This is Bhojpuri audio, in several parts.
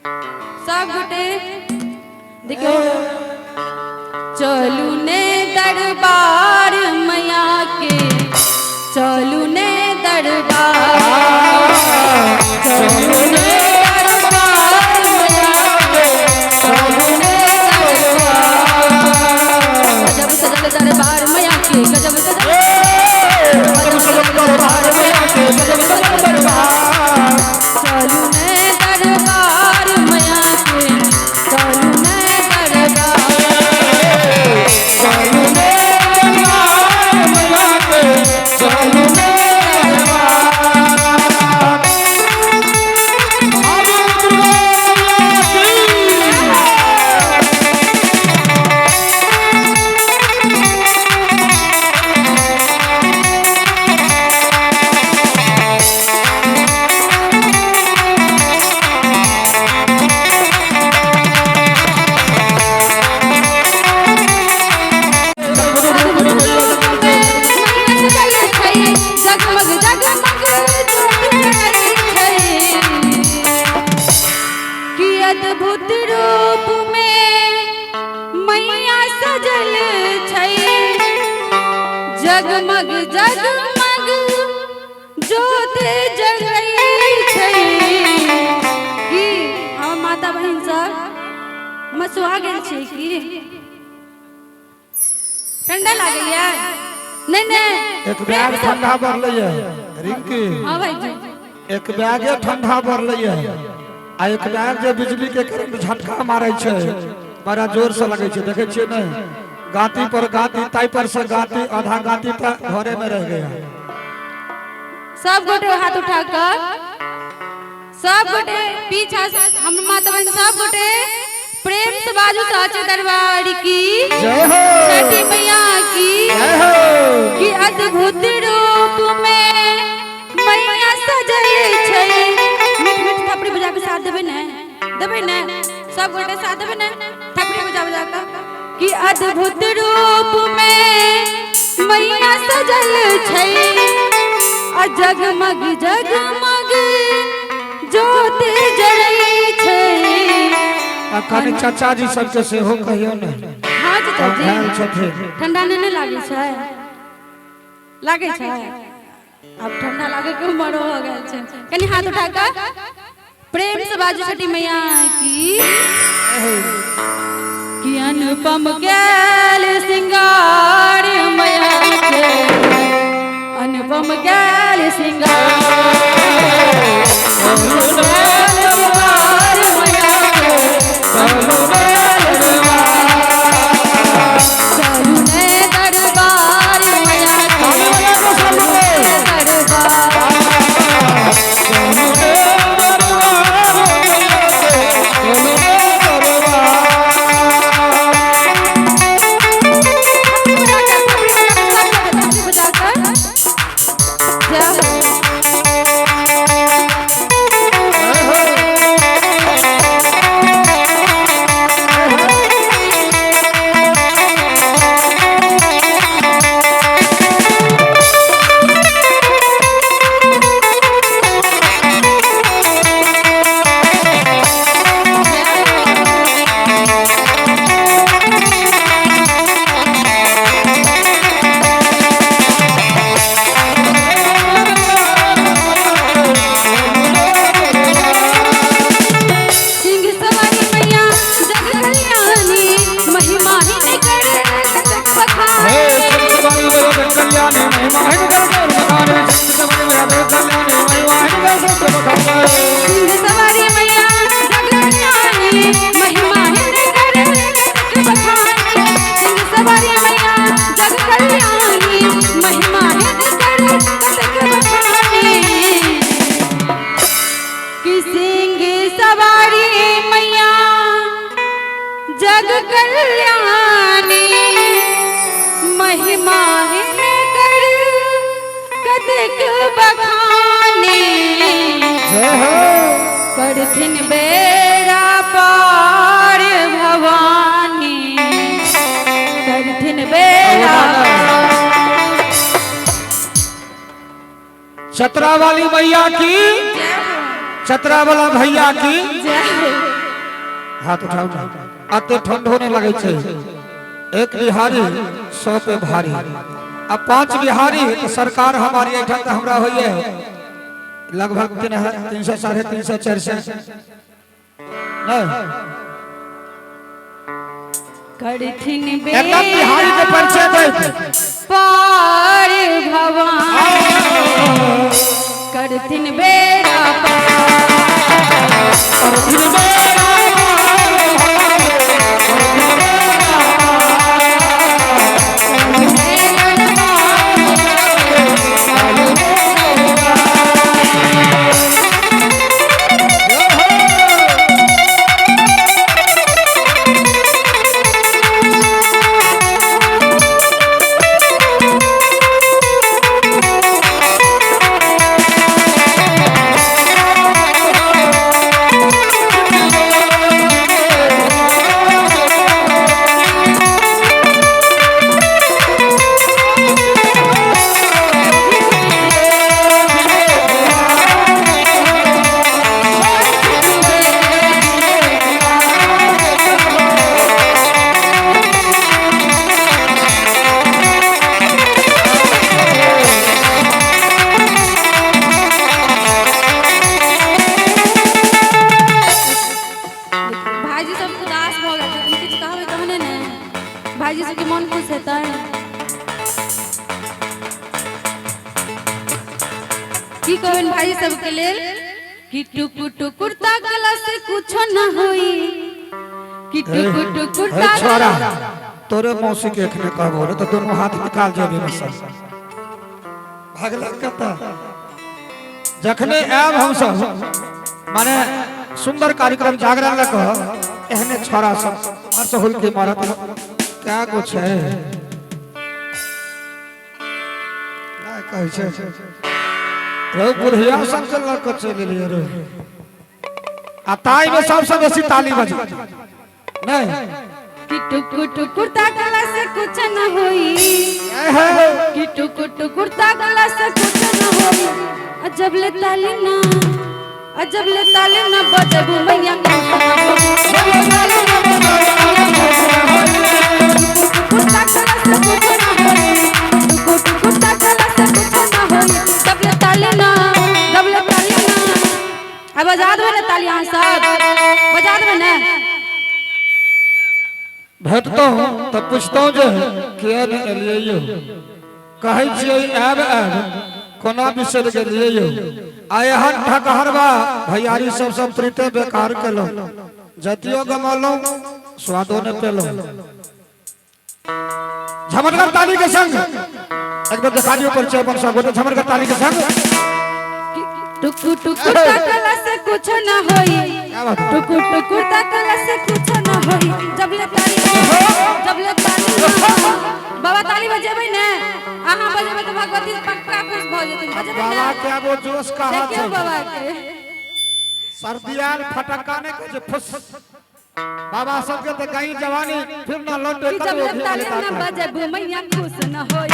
सब गोटे देखो चलू ने दरबार मैया के, चलू ने दरबार, चलू ने दरबार मैया के, चलू ने दरबार। गजब सजल दरबार मैया के, गजब सजल दरबार मैया के, गजब सजल दरबार। चलू ने दरबार मैया के, चलू ने दरबार, चलू ने दरबार मैया के, चलू ने अद्भुत रूप में मैया सजल छै, जगमग जगमग जोत जगै छै। कि हम माता बहन सब मसुआ गेल छै कि ठंडा लागैया? नहीं नहीं एक बैग ठंडा बढ़लै रिंकी। हां भाई जी एक बैगे ठंडा बढ़लै आ एक बैग जे बिजली के करंट झटका मारे छै बड़ा जोर से लगे छै। देखे छियै नहीं गाती पर गाती ताई पर से गाती आधा गाती तक घरे में रह गया। सब गोटे हाथ उठाकर सब गोटे पीछा हम माता बहन सब गोटे प्रेम से बाजू साचे दरबार की जय हो, छठी मैया की जय हो। कि अद्भुत रूप में मैया सजल छै। मिठ मिठ थपड़ी बजा के साथ देबे ना सब गोटे साथ देबे ना थपड़ी बजा बजा के कि अद्भुत रूप में मैया सजल छै, आ जगमग जगमग जोत जलै छै। अखन चाचा जी सबके से हो कहियो ने। हां चाचा जी छठे ठंडा नहीं लागे छै? लागे छै अब ठंडा लागे के उम्र हो गेल छै। कनी हाथ उठा के प्रेम से बाजू छठी मैया की कि अनुपम गैल सिंगार मैया के, अनुपम गैल सिंगार, अनुपम गैल सिंगार मैया के, अनुपम गैल सिंगार। चलू ने दरबार मैया के, चलू ने दरबार, चलू ने जग कल्याणी महिमा कर कतक बखानी, करथिन बेड़ा पार भवानी, करथिन बेड़ा। चतरा वाली मैया की, चतरा वाला भैया की। हाथ उठाओ ना अते ठंड होने लगे छे एक बिहारी 100 पे भारी अब 5 बिहारी तो सरकार हमारी ऐठा त हमरा होइए लगभग 300 350 400 नहीं करथिन एकदम बिहारी के परिचय दे पार भगवान करथिन बेड़ा भाईजी सबके मन खुश हेतै की कहन भाई सबके लेल कि टुकुर टुकुर ताकला से कुछ न होई कि टुकुर टुकुर छोरा तोरे मौसी के एखने कहबो रे तो दोनों हाथ निकाल जेबे बस भागला कता जखने आब हम सब माने सुंदर कार्यक्रम जागरण लग एहने छोरा सब मार से हुल के मारत क्या कुछ है ना कहै छै रे बुढ़िया सब चल लग चले लिए रे आ ताई में सबसे बेसी ताली बजी नहीं कि टुकुर टुकुर ताकला से कुछ न होई कि टुकुर टुकुर ताकला से कुछ न होई अजब ले ताली ना बजबू मैया अब बजा दो ना ताली यहाँ सब बजा दो ना भेटतो तो पूछतो जे के ने एलियो कहै छियै आब कोना बिसर गेलियो आय हन ठकहरबा भैयारी सब प्रीते बेकार केलो जतियो गमलो स्वादो ने पेलो झमटगर ताली के संग एकदम दिखा दियो परिचय बन सब झमटगर ताली के संग टुकुर टुकुर ताकला से कुछ न होई टुकुर टुकुर ताकला से कुछ न होई जब ले ताली बाबा ताली बजेबै ने अहाँ बजेबै त भगवती पक्का खुश भ जेथिन बजेबै बाबा के वो जोश का हाथ देखियो बाबा के सर्दियाल फटक्का ने के फुस बाबा सब के त कहीं जवानी फिर न लौटे जब ले ताली न बजेबै मैया खुश न होई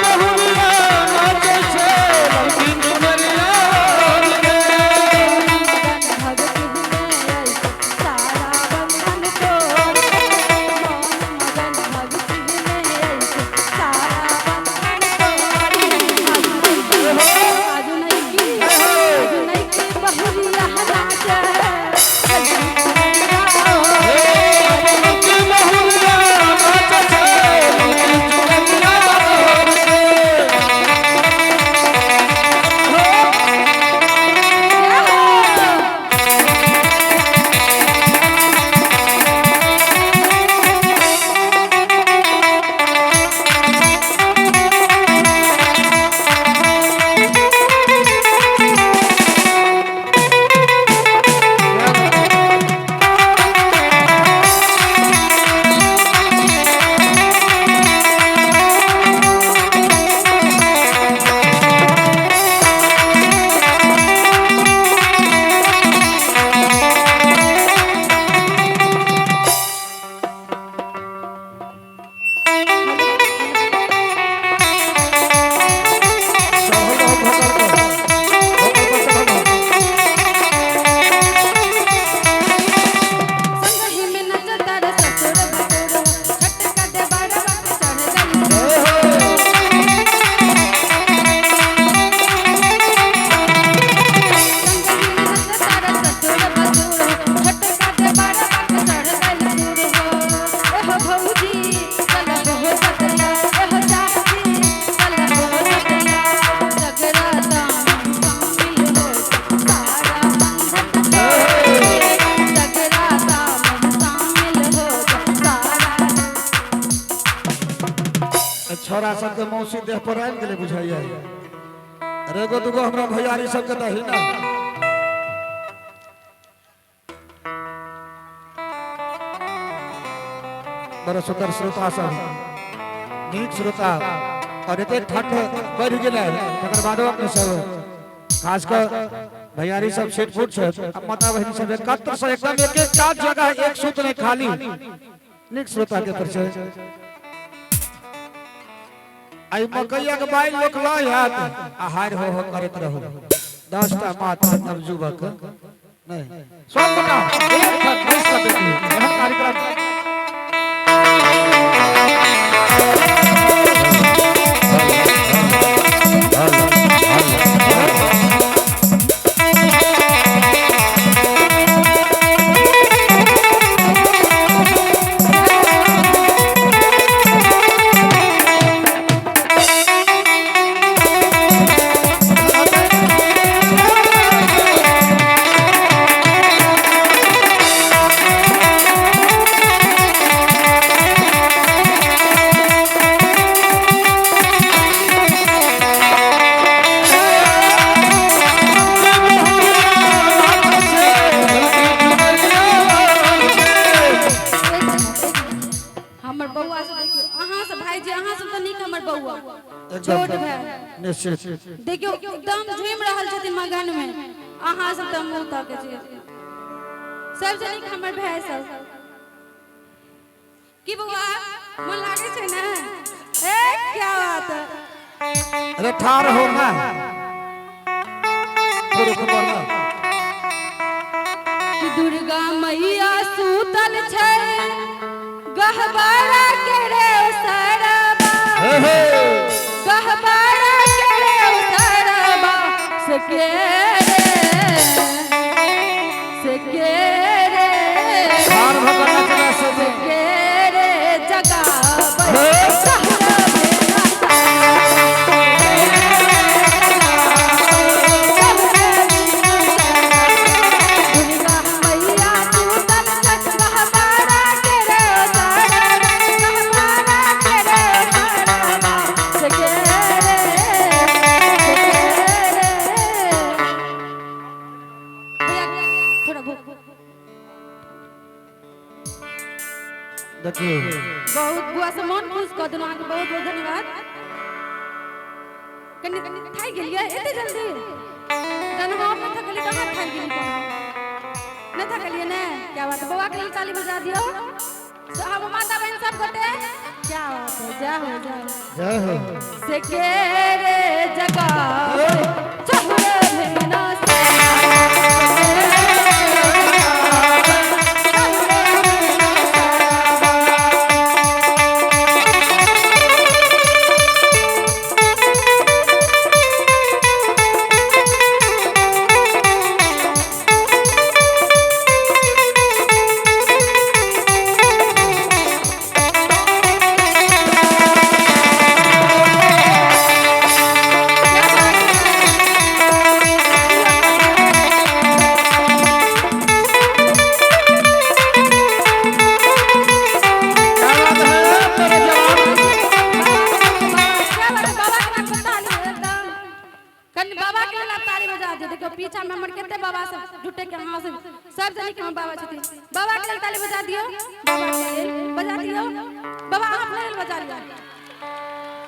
बहुरिया नाचे छोरा सबके मौसी देह पर आबि गेलै बुझाइए अरे एगो दूगो हमरा भैयारी सबके दही ना बड़ा सुंदर श्रोता सब नीक श्रोता और एते ठठ बढ़ गेलै तकर बादो अपने सब खासकर भैयारी सब सेट फुट छै माता बहिनी सब एकत्र से एकदम एक एक चार जगह एक सूत नहीं खाली नीक श्रोता के परिचय आई मकैया के बाइल लोक लय हाथ आहार हो करत रहो 10 टा मात नवजुवक नहीं सब बता एक बार देश का देखिए यह कार्यक्रम छोट भाई निश्चित देखियो एकदम झूम रहल छथिन मगन में अहाँ सब त मुंह ताके छी सब जनी हमर भाई सब की बउआ मन लागे छै ना ए क्या बात है अरे ठार हो ना थोड़ी खबर ना कि दुर्गा मैया सूतल छै गहबारा के रे सरबा गहबारा के रे सरबा सके रे ठार भगवान चला सके रे जगावे देखिए बहुत बुआ से मन खुश कर देना के बहुत बहुत धन्यवाद कन्ने खाई गेलिए एते जल्दी जन हम न थकली कहां खाई गेली न थकलिए ने क्या बात बउआ के लिए ताली बजा दियो क्या बात है, जा हो जा जय हो। से के रे जगह चहुरे भेना से बाबा के लिए ताली बजा दे। देखो पीछा में हमर केते बाबा सब जुटे के हां सब जनी के बाबा छथिन। बाबा के लिए ताली बजा दियो, बाबा के लिए बजा दियो, बाबा अपने लिए बजा लिया।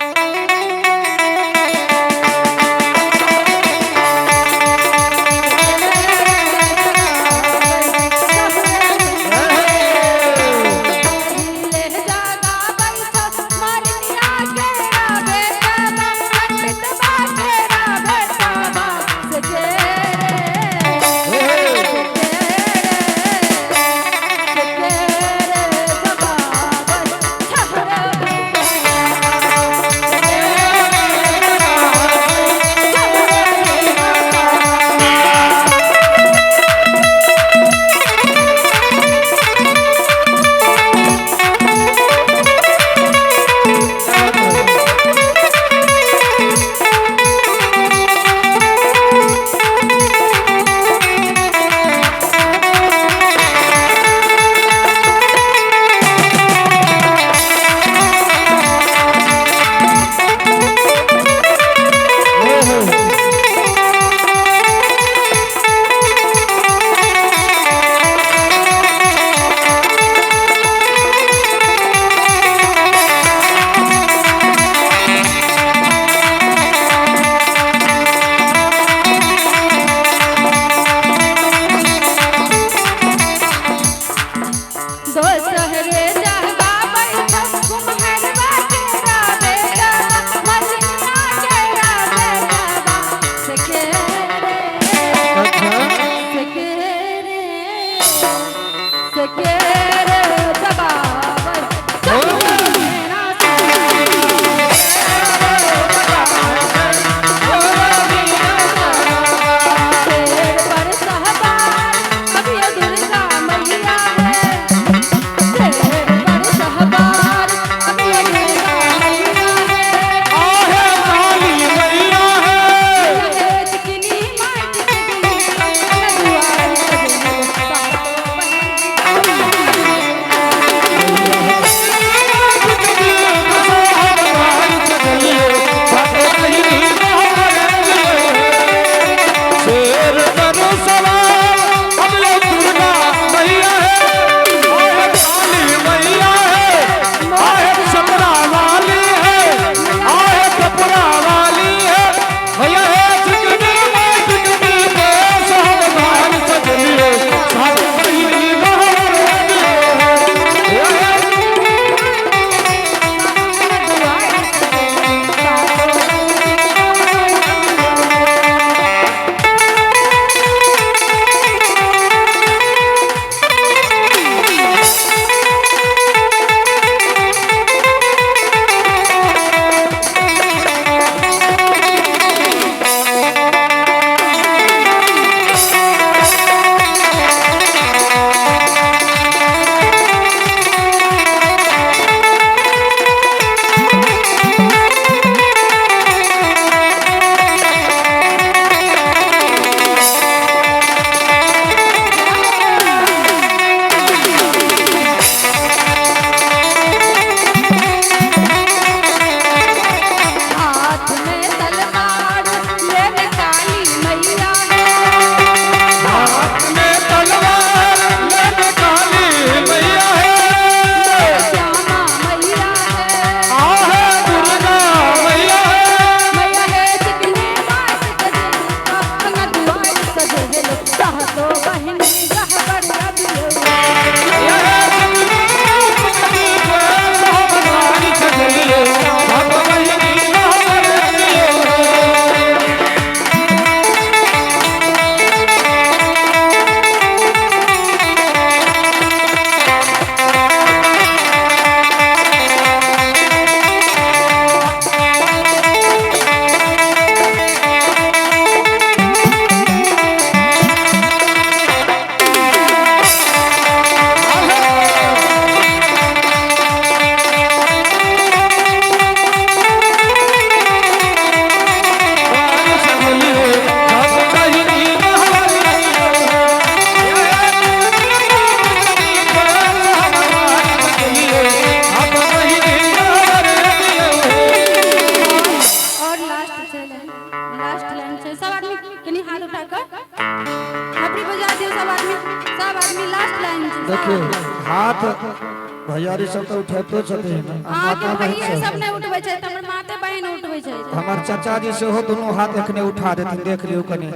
भैयारी सब तो उठैतो छथिन आगे माता बहन भैया सब सब नहीं उठबै छै त हमर माते बहन उठबै छै हमार चाचा जी से हो दोनों हाथ एखने उठा देथिन देख लियो कने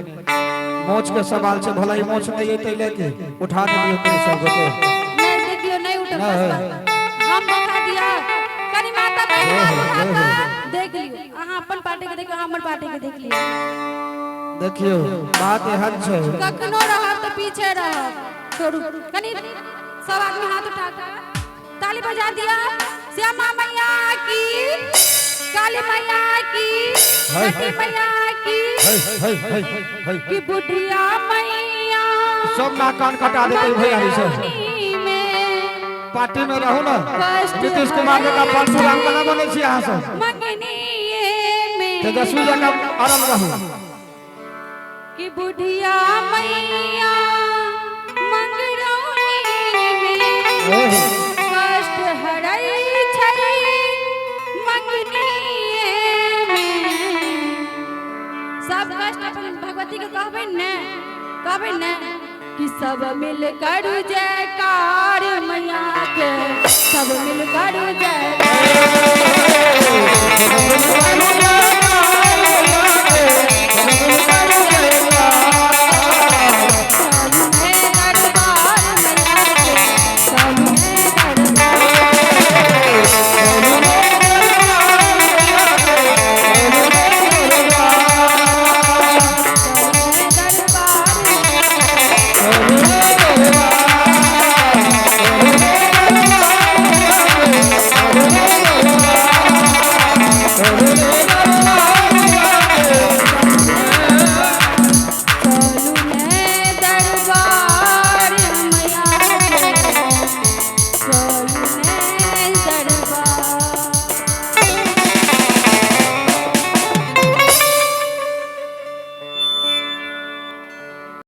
मोच के सवाल से भलाई मोच नहीं अइते लेके उठा दियो कने सब गोटे नहीं देखियो नहीं उठब हम बता दिया कनी माता बहन देख लियो अहाँ अपन पार्टी के देखियो हमर पार्टी के देख लियो देखियो बात एहन छै कखनो रहब त पीछे रहब छोड़ू कनी सब आदमी हाथ उठा कर ताली बजा दिया श्यामा मैया की काली मैया की छठी मैया की कि बुढ़िया मैया सब ना कान कटा देते भैयारी सब पार्टी में रहू ना नीतीश कुमार का परशुराम का ना बने छी अहाँ सब तेजस्वी जी का आराम रहू कि बुढ़िया मैया मंगरौनी में कष्ट हरै छै मंगनी में सब कष्ट अपन भगवती के कहबै ने कि सब मिल कर जयकार मैया के सब मिल कर जयकार